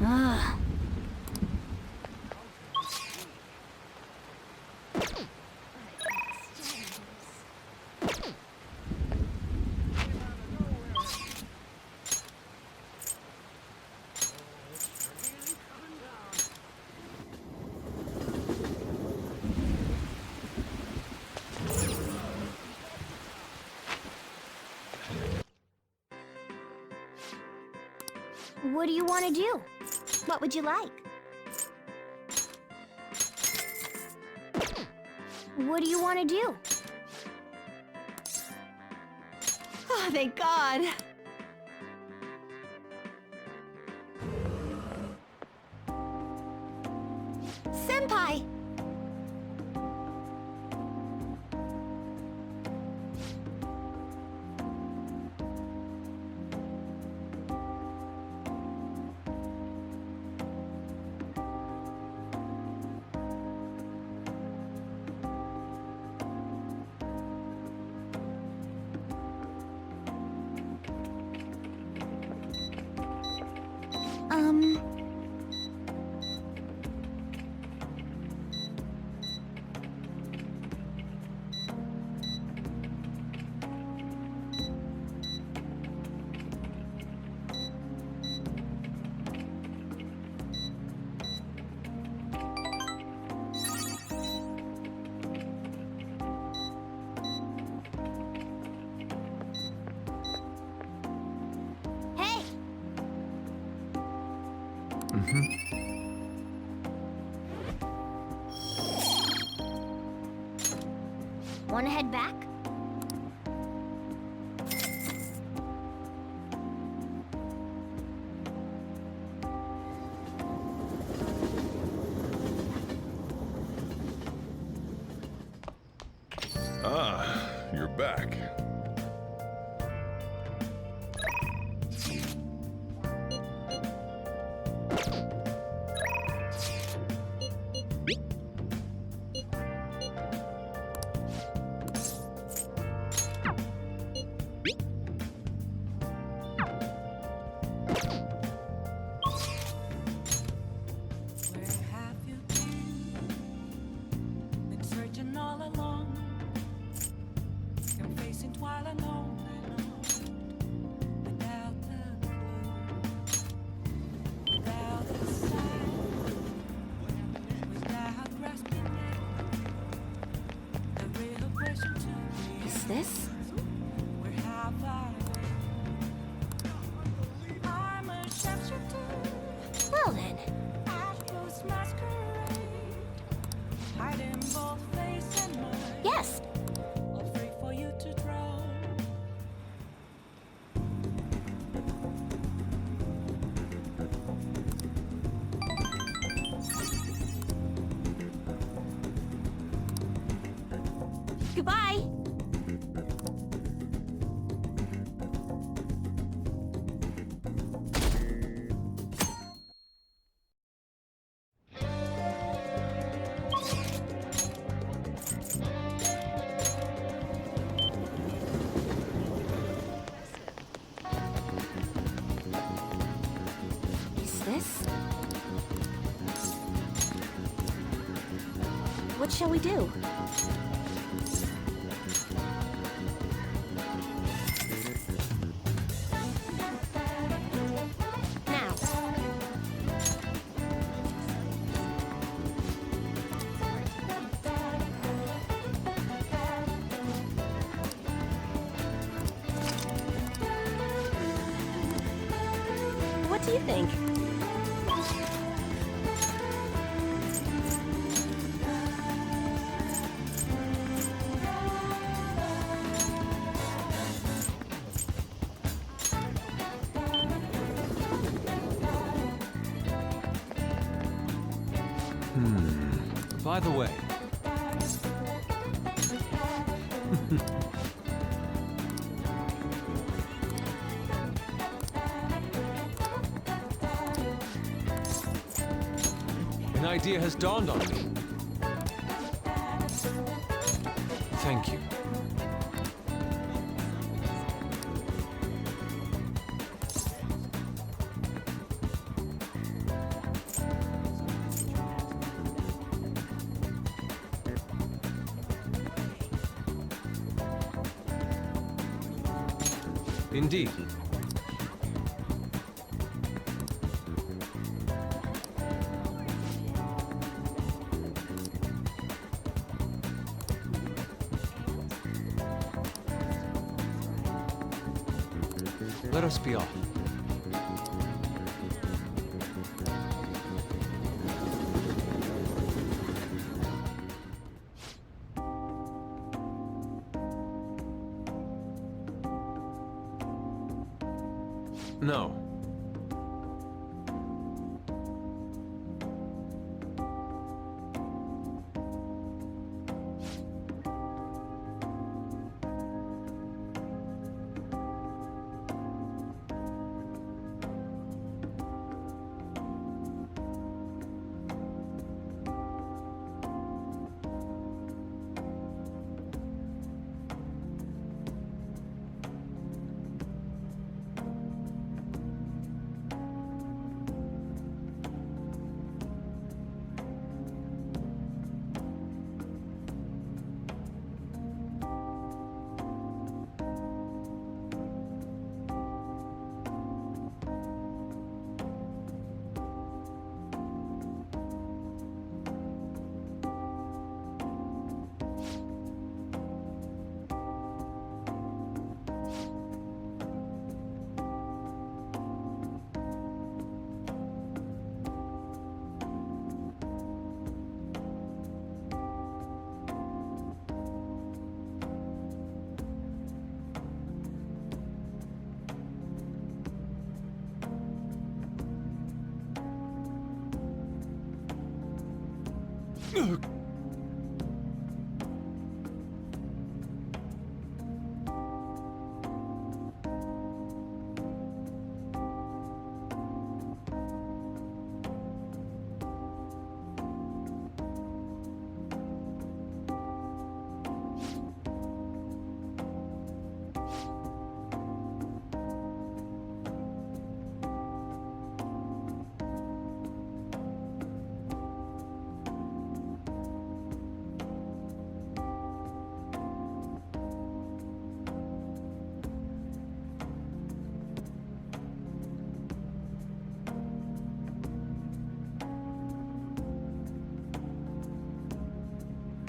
Ugh. What do you want to do? What would you like? What do you want to do? Oh, thank God! Senpai! Hey! Wanna head back? Ah, you're back. Is this? Well then. Yes. Goodbye. Is this? What shall we do? Now. What do you think? By the way. An idea has dawned on me. Thank you. Indeed. Let us be off. No.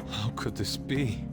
How could this be?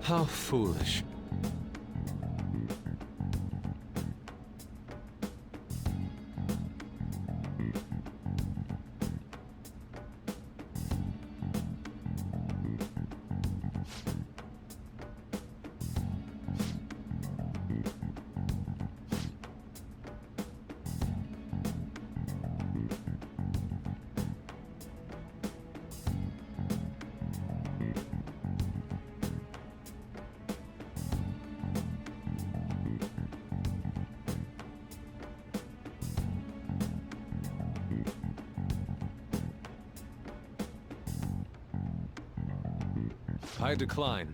How foolish. I decline.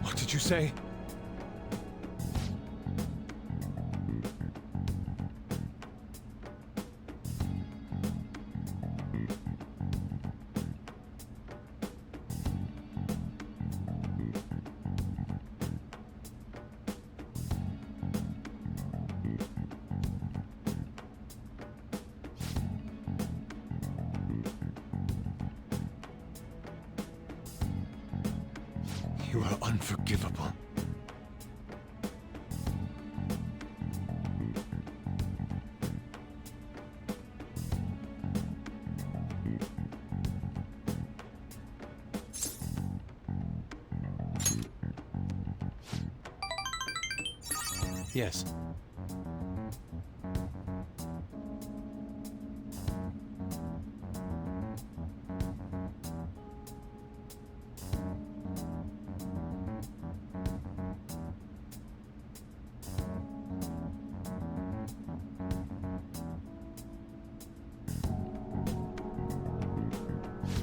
What did you say? You are unforgivable. Yes.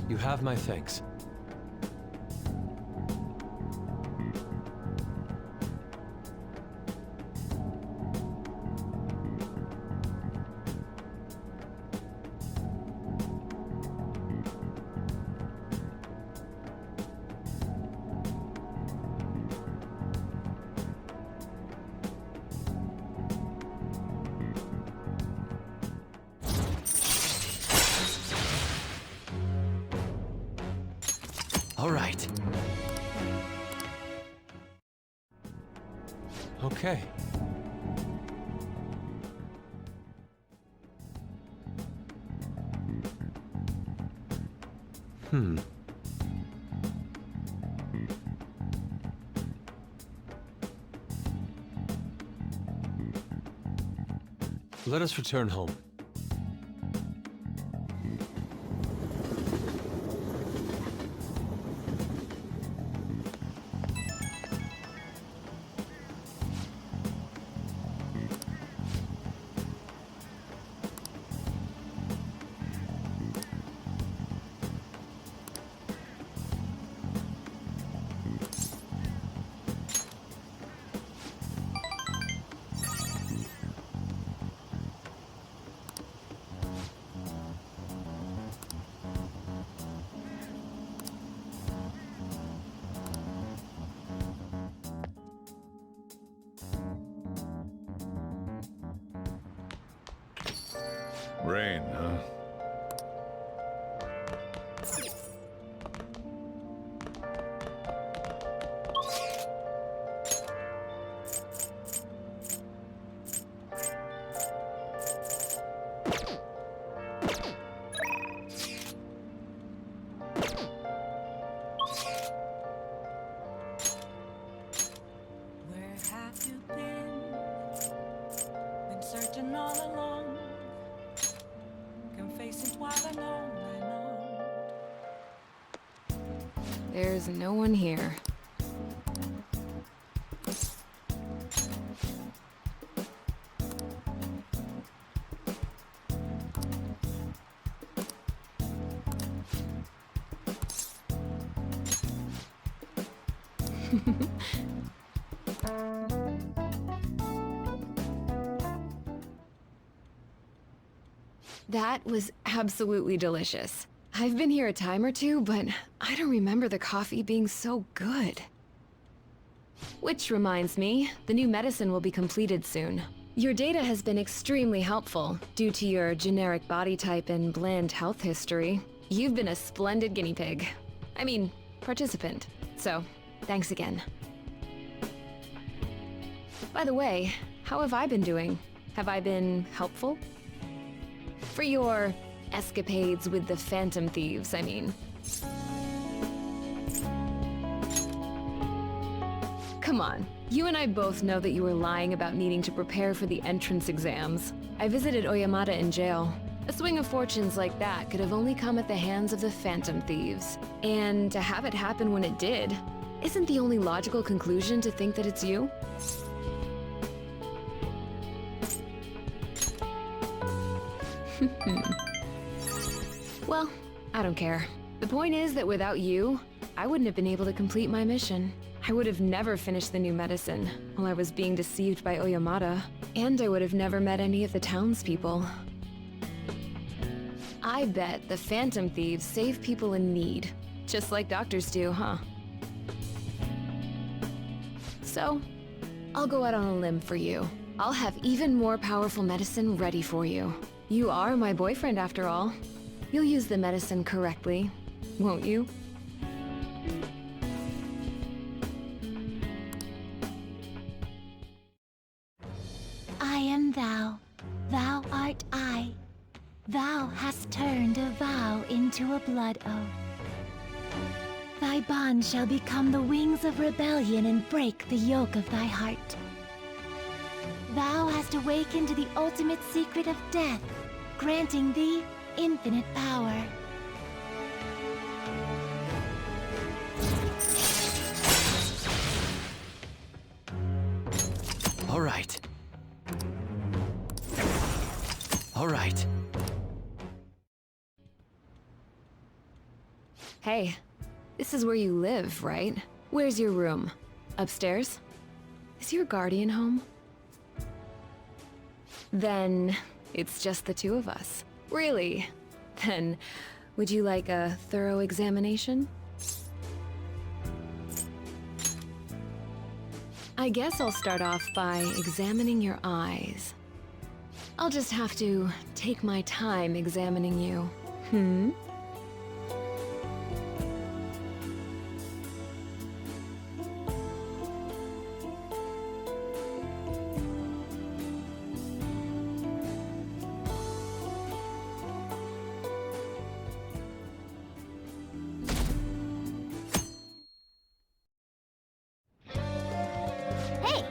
You have my thanks. All right. Okay. Let us return home. Rain, huh? Where have you been? Been searching all along. Confessing while alone and on. There's no one here. That was absolutely delicious. I've been here a time or two, but I don't remember the coffee being so good. Which reminds me, the new medicine will be completed soon. Your data has been extremely helpful due to your generic body type and bland health history. You've been a splendid guinea pig. I mean, participant. So, thanks again. By the way, how have I been doing? Have I been helpful? For your escapades with the Phantom Thieves, I mean. Come on, you and I both know that you were lying about needing to prepare for the entrance exams. I visited Oyamata in jail. A swing of fortunes like that could have only come at the hands of the Phantom Thieves. And to have it happen when it did, isn't the only logical conclusion to think that it's you? Well, I don't care. The point is that without you, I wouldn't have been able to complete my mission. I would have never finished the new medicine while I was being deceived by Oyamata, and I would have never met any of the townspeople. I bet the Phantom Thieves save people in need, just like doctors do, huh? So, I'll go out on a limb for you. I'll have even more powerful medicine ready for you. You are my boyfriend after all. You'll use the medicine correctly, won't you? I am thou, thou art I. Thou hast turned a vow into a blood oath. Thy bond shall become the wings of rebellion and break the yoke of thy heart. Thou hast awakened to the ultimate secret of death, granting thee infinite power. All right. All right. Hey, this is where you live, right? Where's your room? Upstairs? Is your guardian home? Then it's just the two of us. Really? Then, would you like a thorough examination? I guess I'll start off by examining your eyes. I'll just have to take my time examining you. Hey!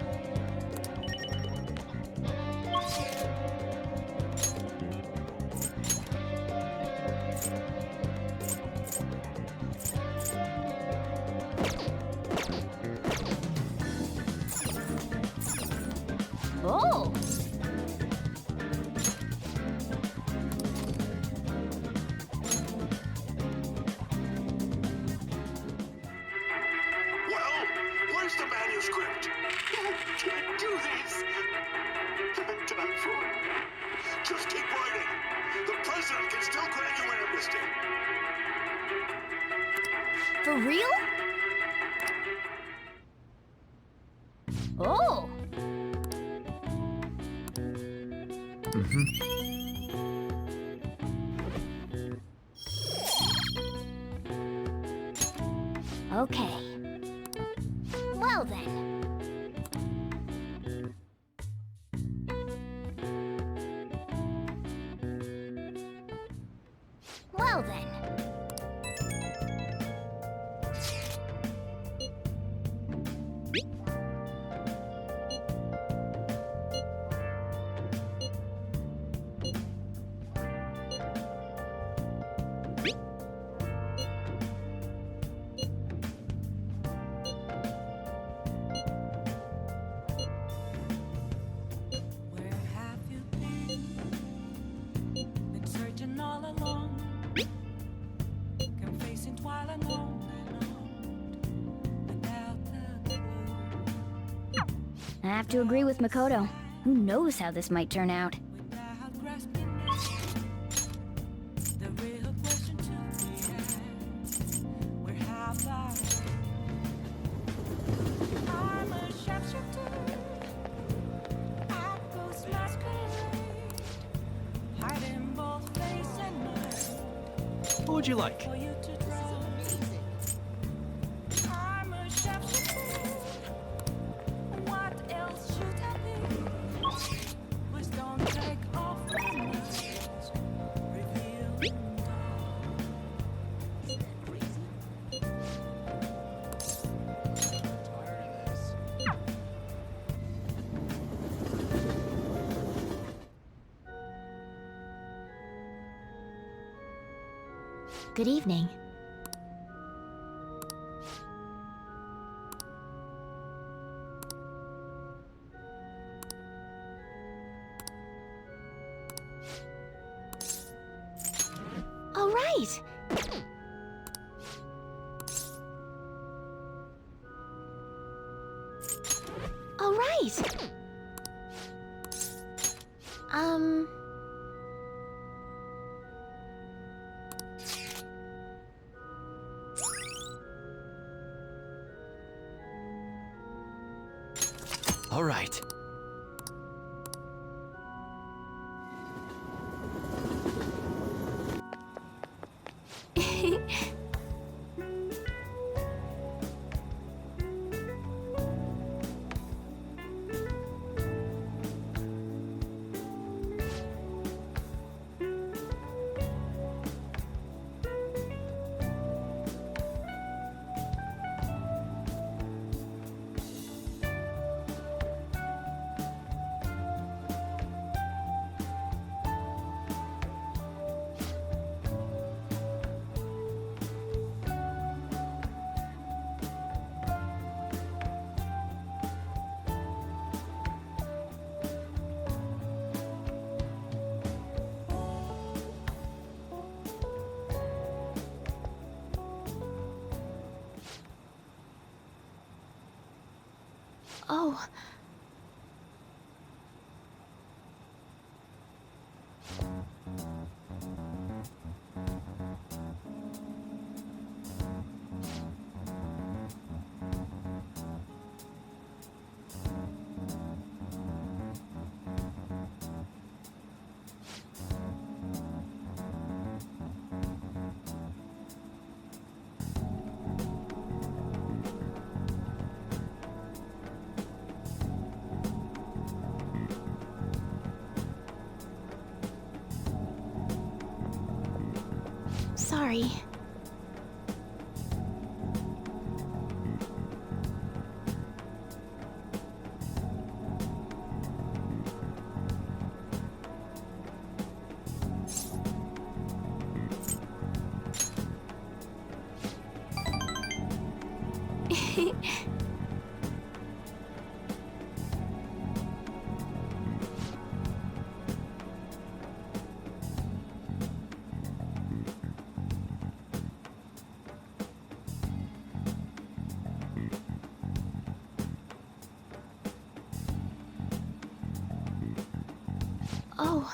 Oh! Well, where's the manuscript? I can't do this. I'm done for. Just keep writing. The president can still grant you an amnesty. For real? Oh! Okay. Well then. Well then. Where have you been? Been searching all along. Come facing twilight on and on without the clue. I have to agree with Makoto. Who knows how this might turn out? Without grasping it. The real question to would you like? For you to try. I'm a chef's fool. What else should I be? Please don't take off my mask. Reveal Good evening. All right. All right. All right. Oh. Sorry. Oh.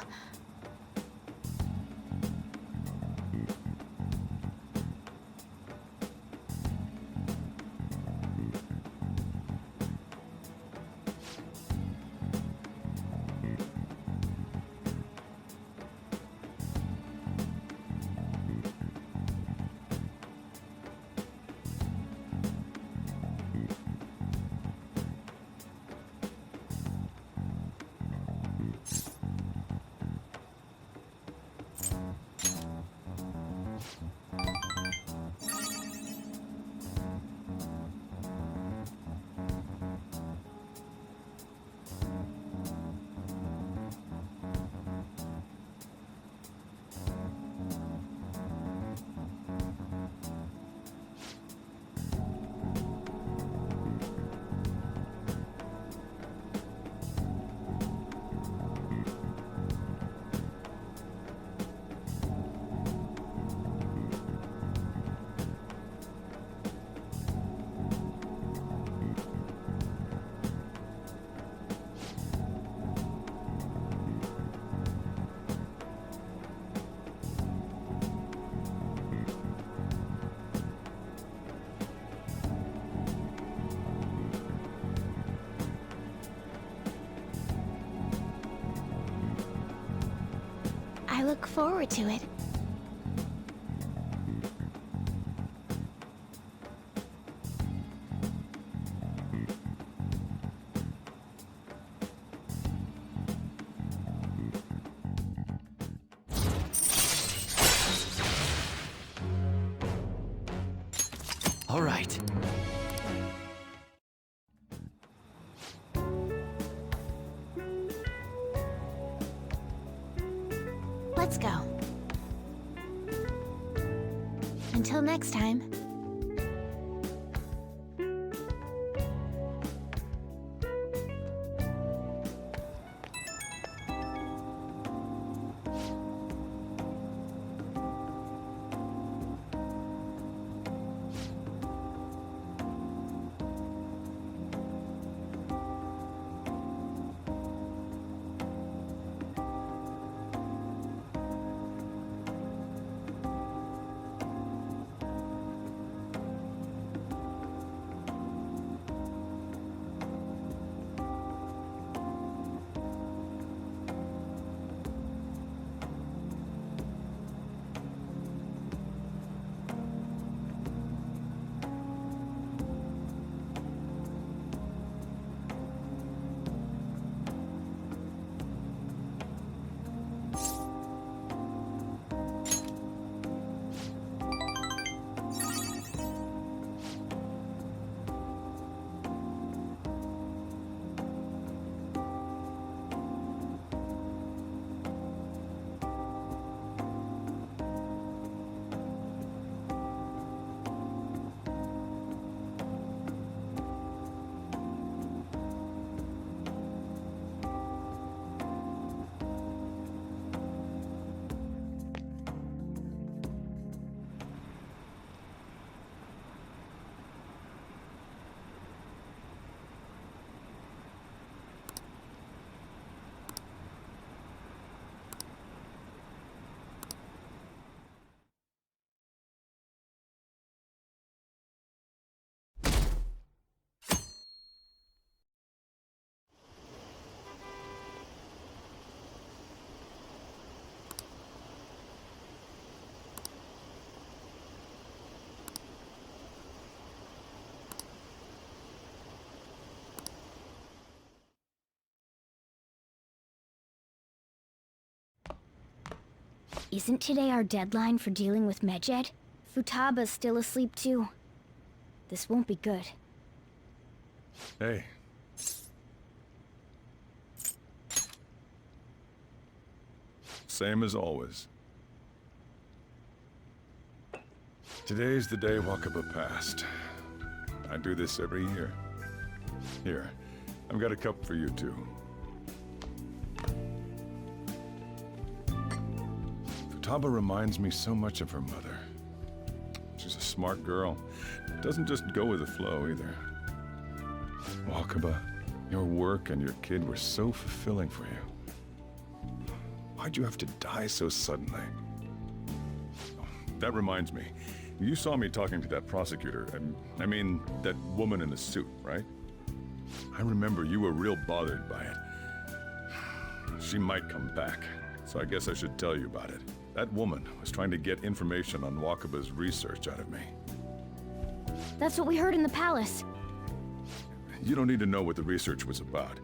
I look forward to it. Until next time. Isn't today our deadline for dealing with Medjed? Futaba's still asleep too. This won't be good. Hey. Same as always. Today's the day Wakaba passed. I do this every year. Here, I've got a cup for you too. Futaba reminds me so much of her mother. She's a smart girl. Doesn't just go with the flow either. Wakaba, your work and your kid were so fulfilling for you. Why'd you have to die so suddenly? Oh, that reminds me. You saw me talking to that prosecutor, I mean, that woman in the suit, right? I remember you were real bothered by it. She might come back, so I guess I should tell you about it. That woman was trying to get information on Wakaba's research out of me. That's what we heard in the palace. You don't need to know what the research was about.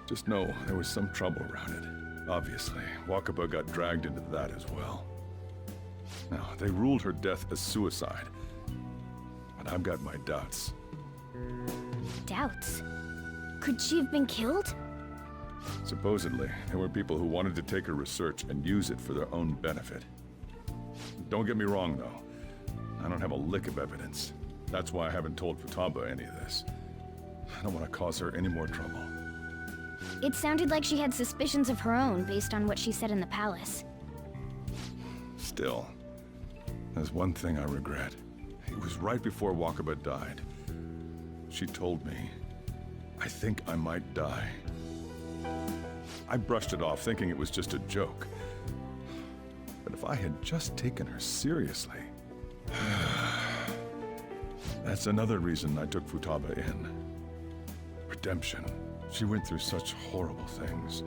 Just know there was some trouble around it. Obviously, Wakaba got dragged into that as well. Now, they ruled her death as suicide. But I've got my doubts. Doubts? Could she have been killed? Supposedly, there were people who wanted to take her research and use it for their own benefit. Don't get me wrong, though. I don't have a lick of evidence. That's why I haven't told Futaba any of this. I don't want to cause her any more trouble. It sounded like she had suspicions of her own based on what she said in the palace. Still, there's one thing I regret. It was right before Wakaba died. She told me, I think I might die. I brushed it off, thinking it was just a joke. But if I had just taken her seriously... That's another reason I took Futaba in. Redemption. She went through such horrible things.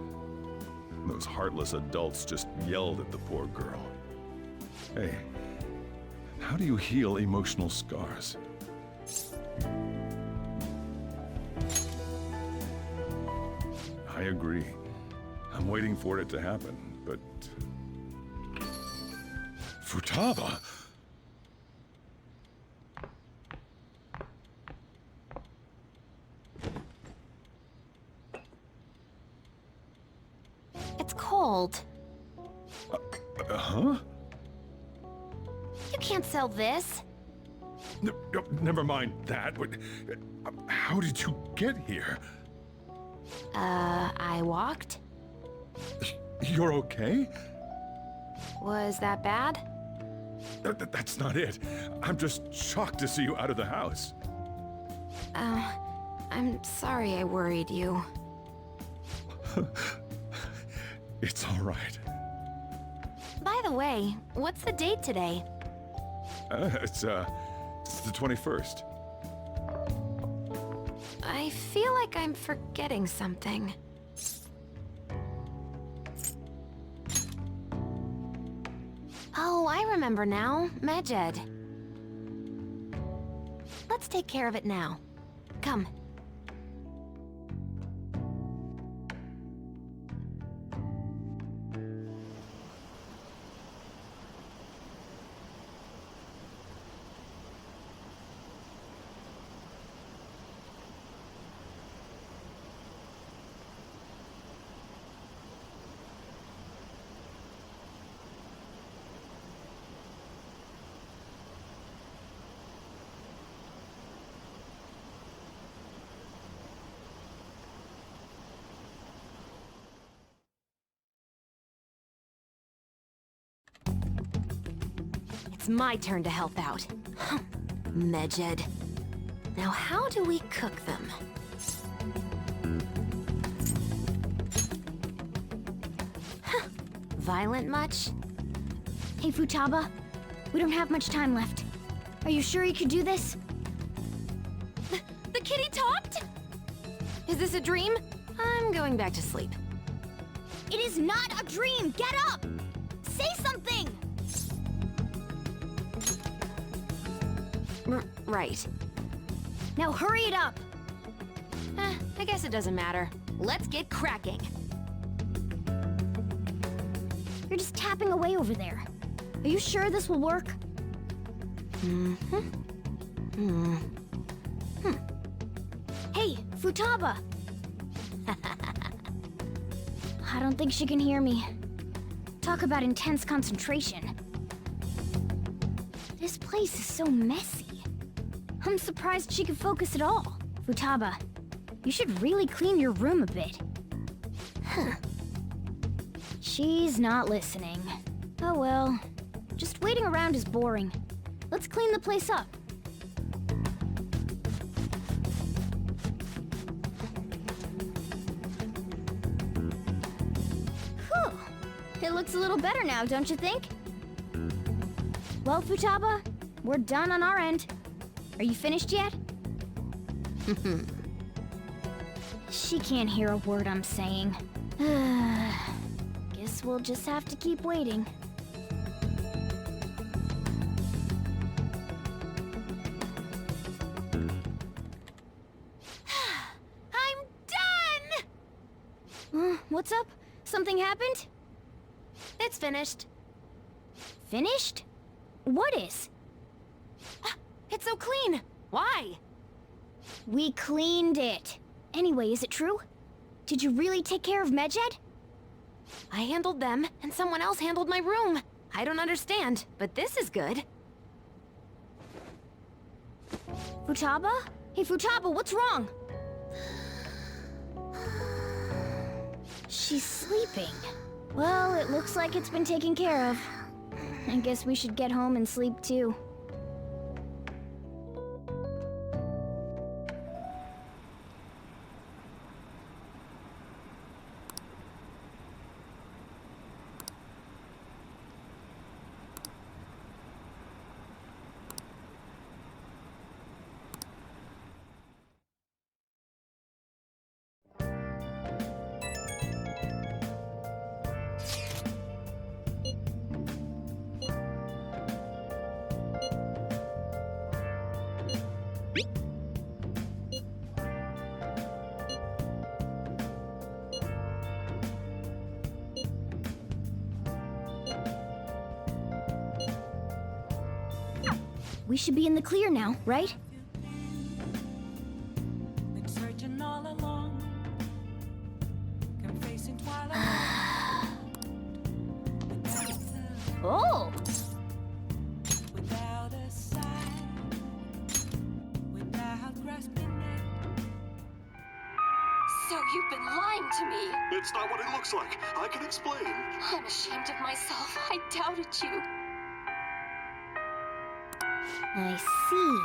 Those heartless adults just yelled at the poor girl. Hey, how do you heal emotional scars? I agree. I'm waiting for it to happen, but... Futaba? It's cold. Huh? You can't sell this. Never mind that. How did you get here? I walked? You're okay? Was that bad? That's not it. I'm just shocked to see you out of the house. I'm sorry I worried you. It's all right. By the way, what's the date today? It's the 21st. I feel like I'm forgetting something. Oh, I remember now. Medjed. Let's take care of it now. Come. It's my turn to help out. Medjed. Now how do we cook them? Violent much? Hey, Futaba. We don't have much time left. Are you sure you could do this? The kitty talked? Is this a dream? I'm going back to sleep. It is not a dream! Get up! Say something! Right. Now hurry it up! I guess it doesn't matter. Let's get cracking. You're just tapping away over there. Are you sure this will work? Hey, Futaba! I don't think she can hear me. Talk about intense concentration. This place is so messy. I'm surprised she could focus at all. Futaba, you should really clean your room a bit. She's not listening. Oh well. Just waiting around is boring. Let's clean the place up. Whew. It looks a little better now, don't you think? Well, Futaba, we're done on our end. Are you finished yet? She can't hear a word I'm saying. Guess we'll just have to keep waiting. I'm done! What's up? Something happened? It's finished. Finished? What is? It's so clean. Why? We cleaned it. Anyway, is it true? Did you really take care of Medjed? I handled them, and someone else handled my room. I don't understand, but this is good. Futaba? Hey, Futaba, what's wrong? She's sleeping. Well, it looks like it's been taken care of. I guess we should get home and sleep too. We should be in the clear now, right? Been searching all along, confessing twilight. Oh! Without spinning. So you've been lying to me. It's not what it looks like. I can explain. I'm ashamed of myself. I doubted you. I see.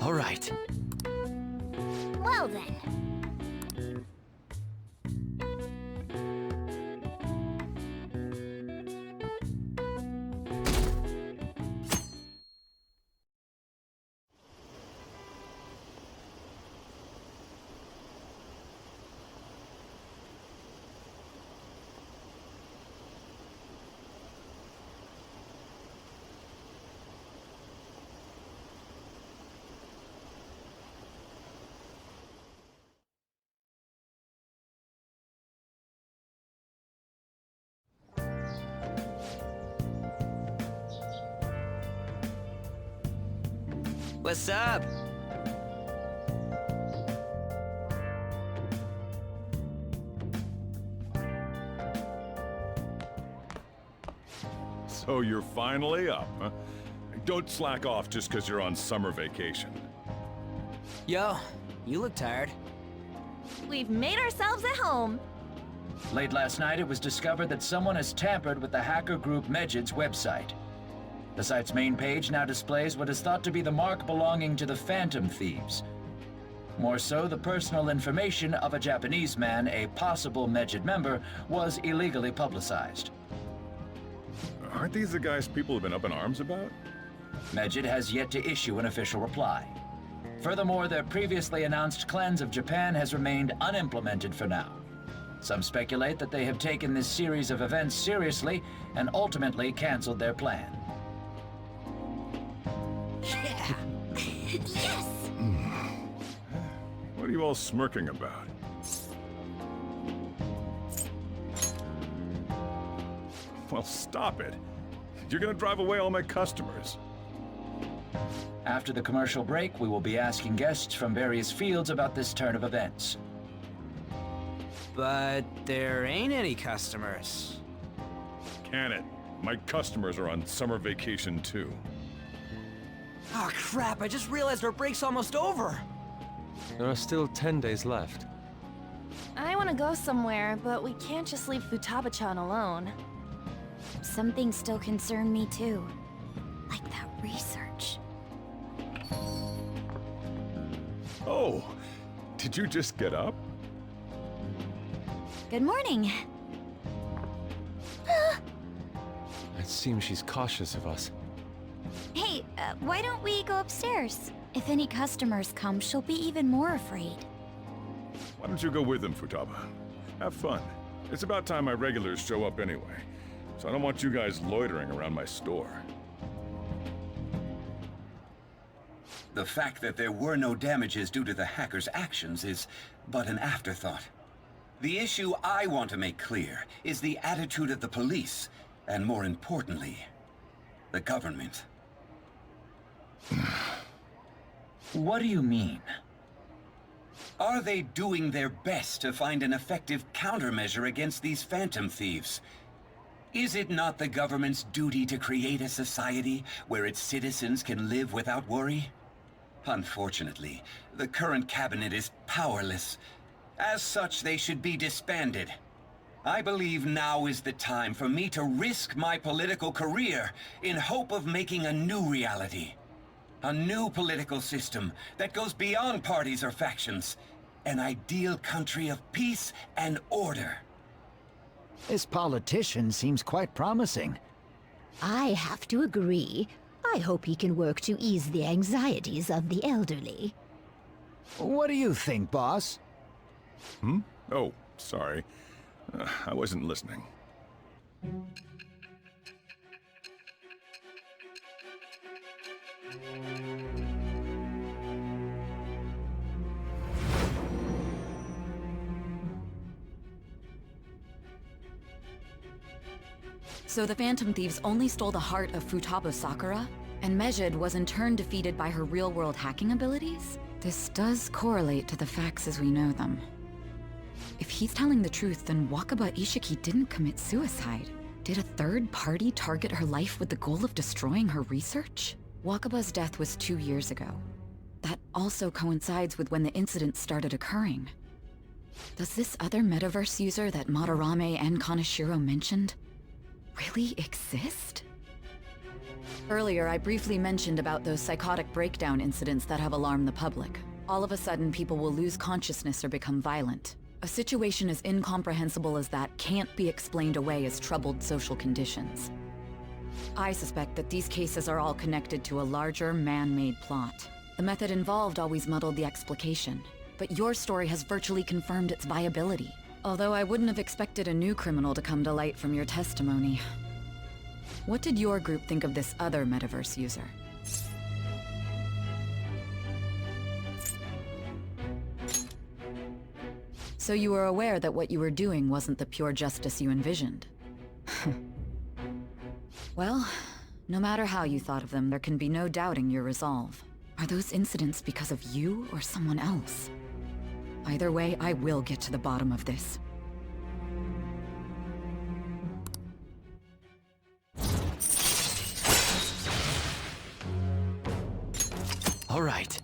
All right. Well then. What's up? So you're finally up, huh? Don't slack off just because you're on summer vacation. Yo, you look tired. We've made ourselves at home. Late last night, it was discovered that someone has tampered with the hacker group Medjed's website. The site's main page now displays what is thought to be the mark belonging to the Phantom Thieves. More so, the personal information of a Japanese man, a possible Medjed member, was illegally publicized. Aren't these the guys people have been up in arms about? Medjed has yet to issue an official reply. Furthermore, their previously announced cleanse of Japan has remained unimplemented for now. Some speculate that they have taken this series of events seriously and ultimately canceled their plan. What are you all smirking about? Well, stop it. You're gonna drive away all my customers. After the commercial break, we will be asking guests from various fields about this turn of events. But there ain't any customers. Can it? My customers are on summer vacation too. Oh crap, I just realized our break's almost over. There are still 10 days left. I want to go somewhere, but we can't just leave Futaba-chan alone. Some things still concern me too. Like that research. Oh, did you just get up? Good morning. It seems she's cautious of us. Hey, why don't we go upstairs? If any customers come, she'll be even more afraid. Why don't you go with them, Futaba? Have fun. It's about time my regulars show up anyway, so I don't want you guys loitering around my store. The fact that there were no damages due to the hackers' actions is but an afterthought. The issue I want to make clear is the attitude of the police, and more importantly, the government. What do you mean? Are they doing their best to find an effective countermeasure against these phantom thieves? Is it not the government's duty to create a society where its citizens can live without worry? Unfortunately, the current cabinet is powerless. As such, they should be disbanded. I believe now is the time for me to risk my political career in hope of making a new reality. A new political system that goes beyond parties or factions. An ideal country of peace and order. This politician seems quite promising. I have to agree. I hope he can work to ease the anxieties of the elderly. What do you think, boss? Hmm? Oh, sorry. I wasn't listening. So the Phantom Thieves only stole the heart of Futaba Sakura? And Medjed was in turn defeated by her real-world hacking abilities? This does correlate to the facts as we know them. If he's telling the truth, then Wakaba Ishiki didn't commit suicide. Did a third party target her life with the goal of destroying her research? Wakaba's death was 2 years ago. That also coincides with when the incident started occurring. Does this other metaverse user that Madarame and Kaneshiro mentioned really exist? Earlier, I briefly mentioned about those psychotic breakdown incidents that have alarmed the public. All of a sudden, people will lose consciousness or become violent. A situation as incomprehensible as that can't be explained away as troubled social conditions. I suspect that these cases are all connected to a larger, man-made plot. The method involved always muddled the explication, but your story has virtually confirmed its viability. Although I wouldn't have expected a new criminal to come to light from your testimony. What did your group think of this other metaverse user? So you were aware that what you were doing wasn't the pure justice you envisioned? Well, no matter how you thought of them, there can be no doubting your resolve. Are those incidents because of you or someone else? Either way, I will get to the bottom of this. All right.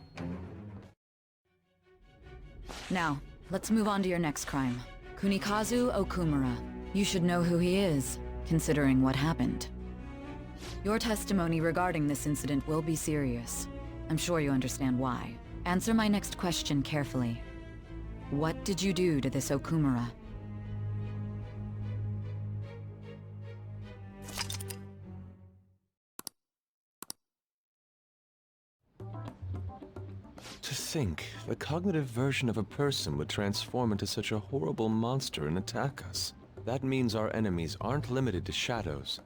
Now, let's move on to your next crime. Kunikazu Okumura. You should know who he is, considering what happened. Your testimony regarding this incident will be serious. I'm sure you understand why. Answer my next question carefully. What did you do to this Okumura? To think, the cognitive version of a person would transform into such a horrible monster and attack us. That means our enemies aren't limited to shadows.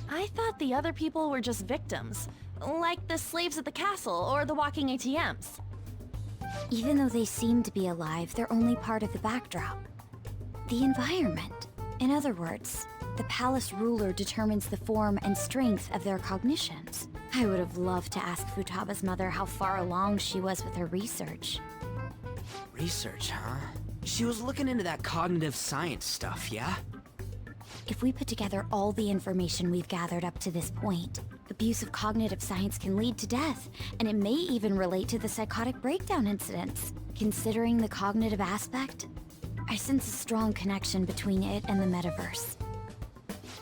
I thought the other people were just victims, like the slaves at the castle or the walking ATMs. Even though they seem to be alive, they're only part of the backdrop. The environment. In other words, the palace ruler determines the form and strength of their cognitions. I would have loved to ask Futaba's mother how far along she was with her research. Research, huh? She was looking into that cognitive science stuff, yeah? If we put together all the information we've gathered up to this point, abuse of cognitive science can lead to death, and it may even relate to the psychotic breakdown incidents. Considering the cognitive aspect, I sense a strong connection between it and the metaverse.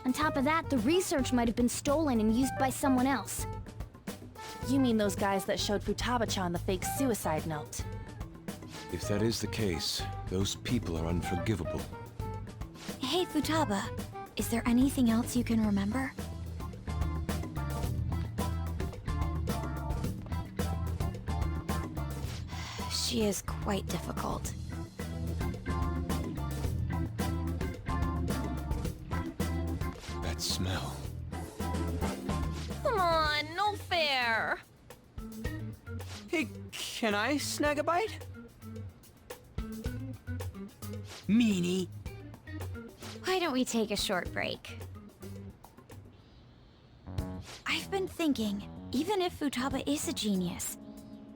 On top of that, the research might have been stolen and used by someone else. You mean those guys that showed Futaba-chan the fake suicide note? If that is the case, those people are unforgivable. Hey, Futaba, is there anything else you can remember? She is quite difficult. That smell. Come on, no fair! Hey, can I snag a bite? Meanie. Why don't we take a short break? I've been thinking, even if Futaba is a genius,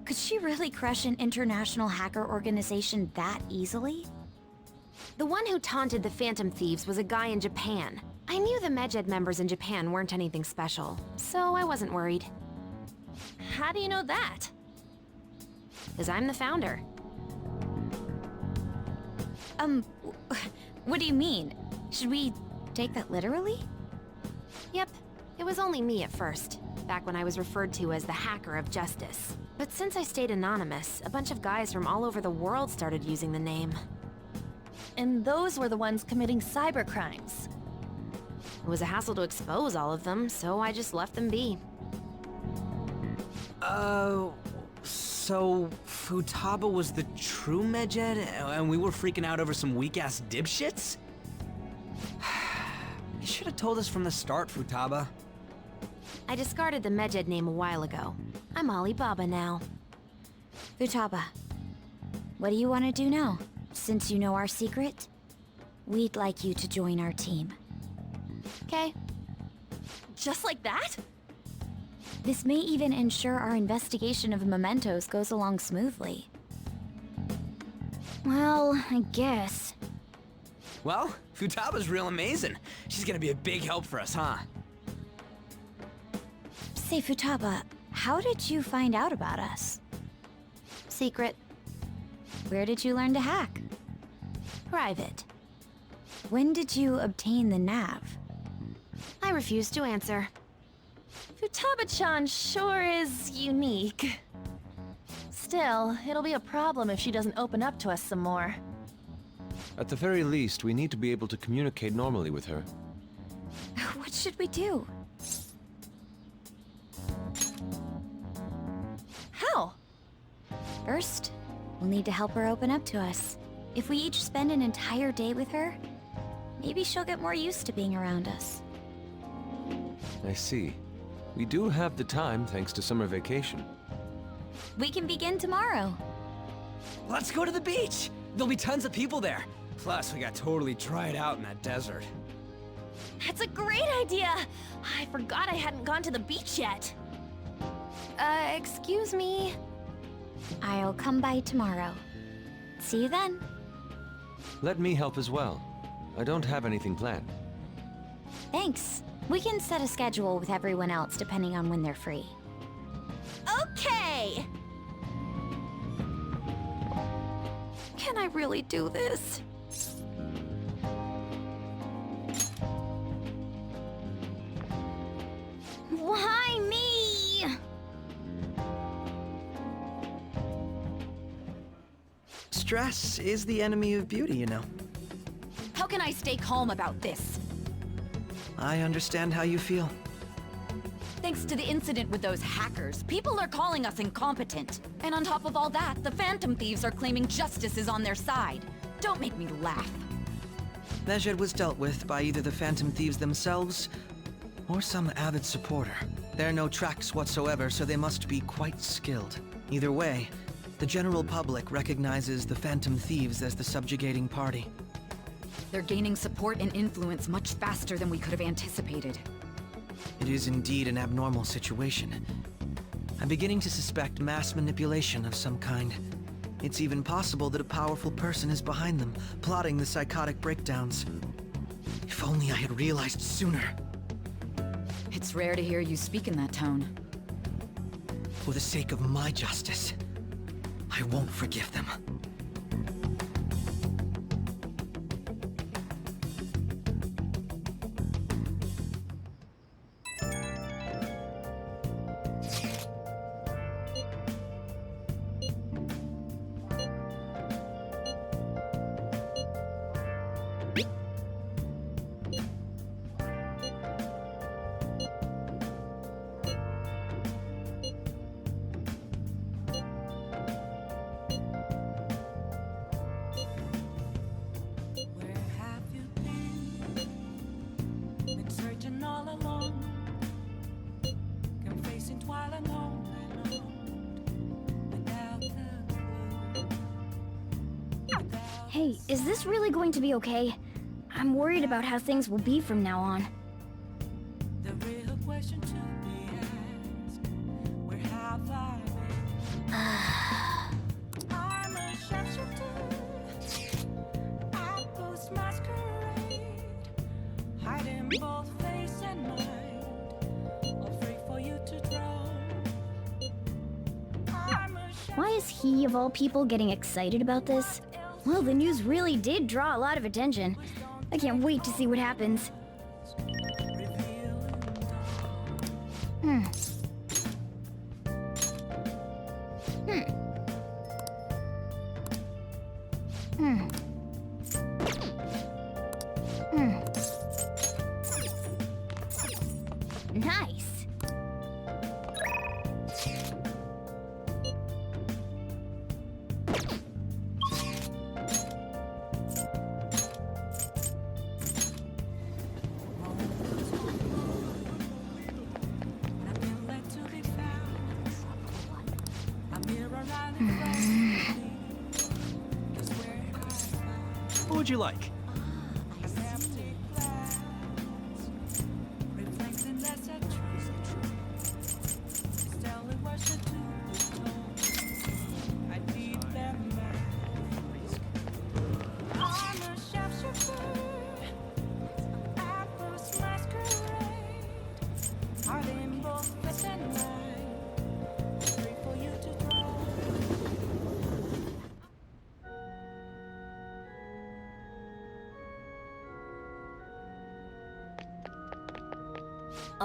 could she really crush an international hacker organization that easily? The one who taunted the Phantom Thieves was a guy in Japan. I knew the Medjed members in Japan weren't anything special, so I wasn't worried. How do you know that? Because I'm the founder. What do you mean? Should we take that literally? Yep, it was only me at first, back when I was referred to as the Hacker of Justice. But since I stayed anonymous, a bunch of guys from all over the world started using the name. And those were the ones committing cybercrimes. It was a hassle to expose all of them, so I just left them be. So Futaba was the true Medjed, and we were freaking out over some weak-ass dipshits? You should have told us from the start, Futaba. I discarded the Medjed name a while ago. I'm Alibaba now. Futaba, what do you want to do now? Since you know our secret, we'd like you to join our team. Okay. Just like that? This may even ensure our investigation of the mementos goes along smoothly. Well, I guess. Well, Futaba's real amazing. She's gonna be a big help for us, huh? Say, Futaba, how did you find out about us? Secret. Where did you learn to hack? Private. When did you obtain the nav? I refuse to answer. Futaba-chan sure is unique. Still, it'll be a problem if she doesn't open up to us some more. At the very least, we need to be able to communicate normally with her. What should we do? How? First, we'll need to help her open up to us. If we each spend an entire day with her, maybe she'll get more used to being around us. I see. We do have the time thanks to summer vacation. We can begin tomorrow. Let's go to the beach! There'll be tons of people there. Plus, we got totally dried out in that desert. That's a great idea! I forgot I hadn't gone to the beach yet. Excuse me? I'll come by tomorrow. See you then. Let me help as well. I don't have anything planned. Thanks. We can set a schedule with everyone else depending on when they're free. Okay! Can I really do this? Why me? Stress is the enemy of beauty, you know. How can I stay calm about this? I understand how you feel. Thanks to the incident with those hackers, people are calling us incompetent. And on top of all that, the Phantom Thieves are claiming justice is on their side. Don't make me laugh. Mejed was dealt with by either the Phantom Thieves themselves or some avid supporter. There are no tracks whatsoever, so they must be quite skilled. Either way, the general public recognizes the Phantom Thieves as the subjugating party. They're gaining support and influence much faster than we could have anticipated. It is indeed an abnormal situation. I'm beginning to suspect mass manipulation of some kind. It's even possible that a powerful person is behind them, plotting the psychotic breakdowns. If only I had realized sooner. It's rare to hear you speak in that tone. For the sake of my justice, I won't forgive them. Hey, is this really going to be okay? I'm worried about how things will be from now on. The real question to be asked, where have I been? I'm a sharpshooter. I post masquerade, hiding both face and mind, afraid for you to draw. Why is he, of all people, getting excited about this? Well, the news really did draw a lot of attention. I can't wait to see what happens. Hmm. Nice. What would you like?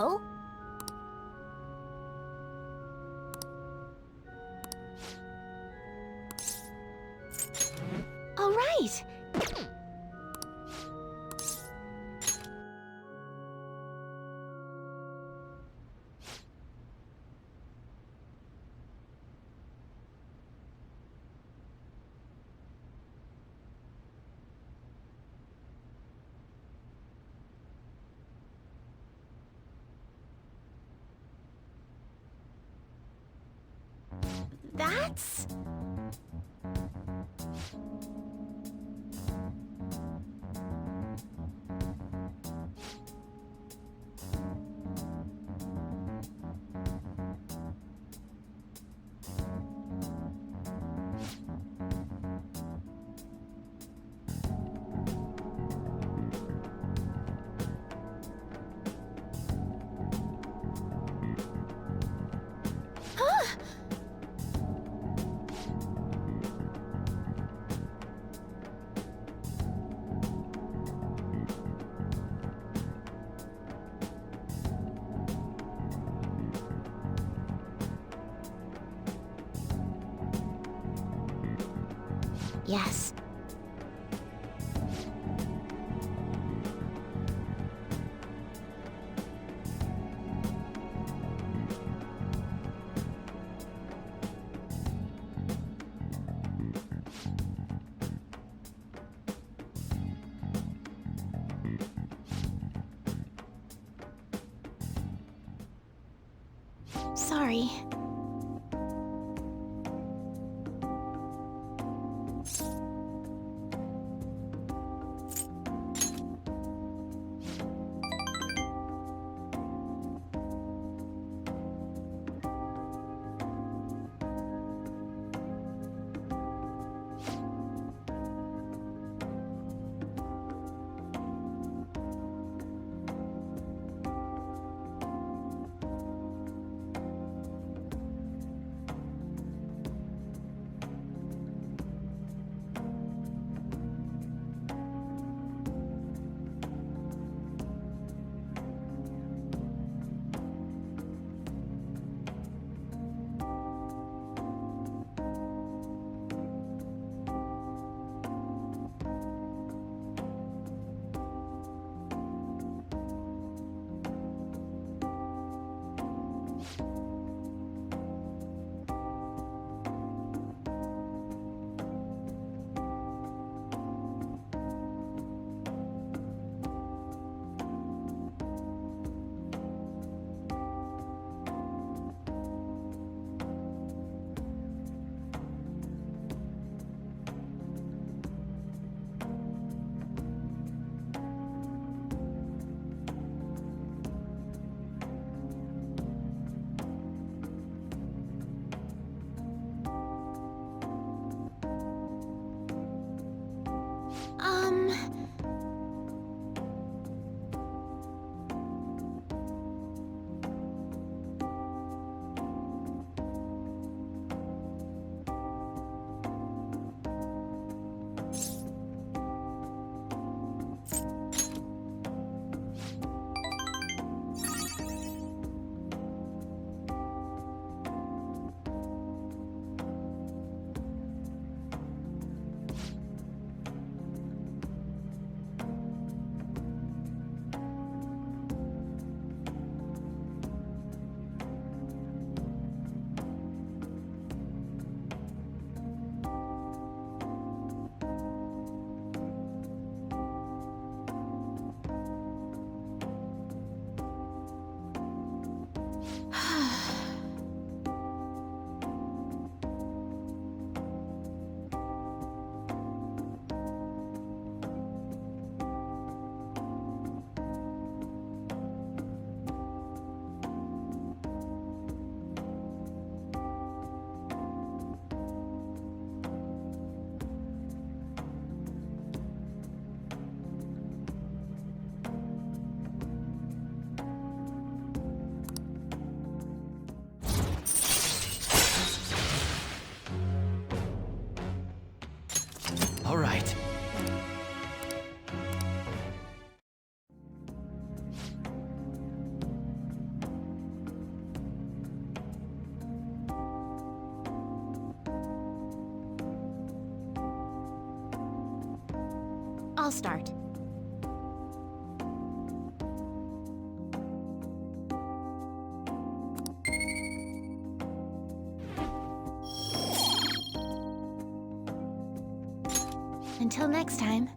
Oh? All right. That's... Yes. Sorry. All right. I'll start. Until next time.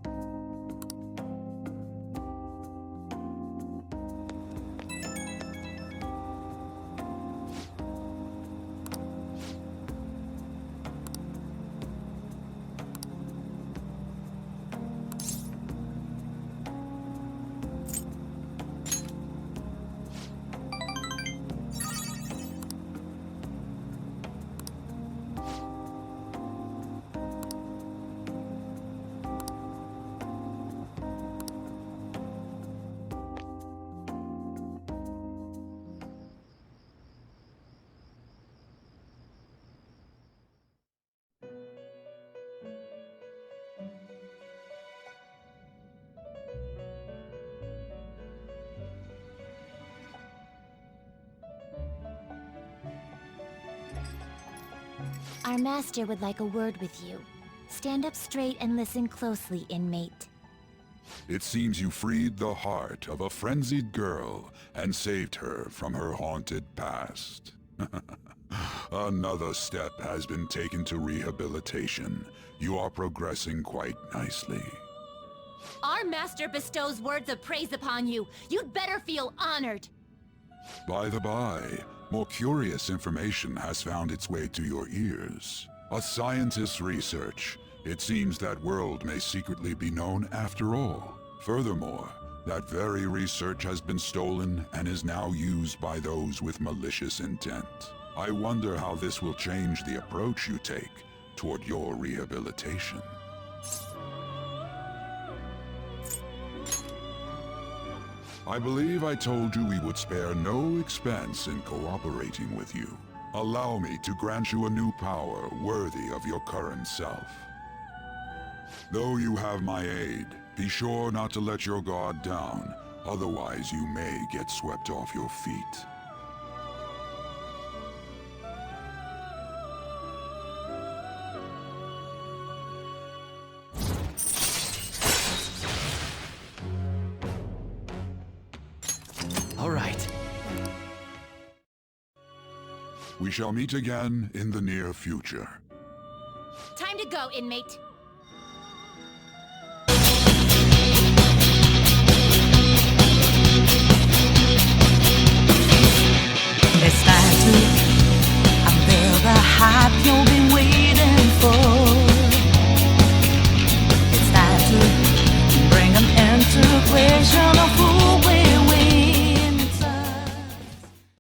Our master would like a word with you. Stand up straight and listen closely, inmate. It seems you freed the heart of a frenzied girl and saved her from her haunted past. Another step has been taken to rehabilitation. You are progressing quite nicely. Our master bestows words of praise upon you. You'd better feel honored. By the by, more curious information has found its way to your ears. A scientist's research. It seems that world may secretly be known after all. Furthermore, that very research has been stolen and is now used by those with malicious intent. I wonder how this will change the approach you take toward your rehabilitation. I believe I told you we would spare no expense in cooperating with you. Allow me to grant you a new power worthy of your current self. Though you have my aid, be sure not to let your guard down, otherwise you may get swept off your feet. All right. We shall meet again in the near future. Time to go, inmate. It's time to unveil the hype you've been waiting for.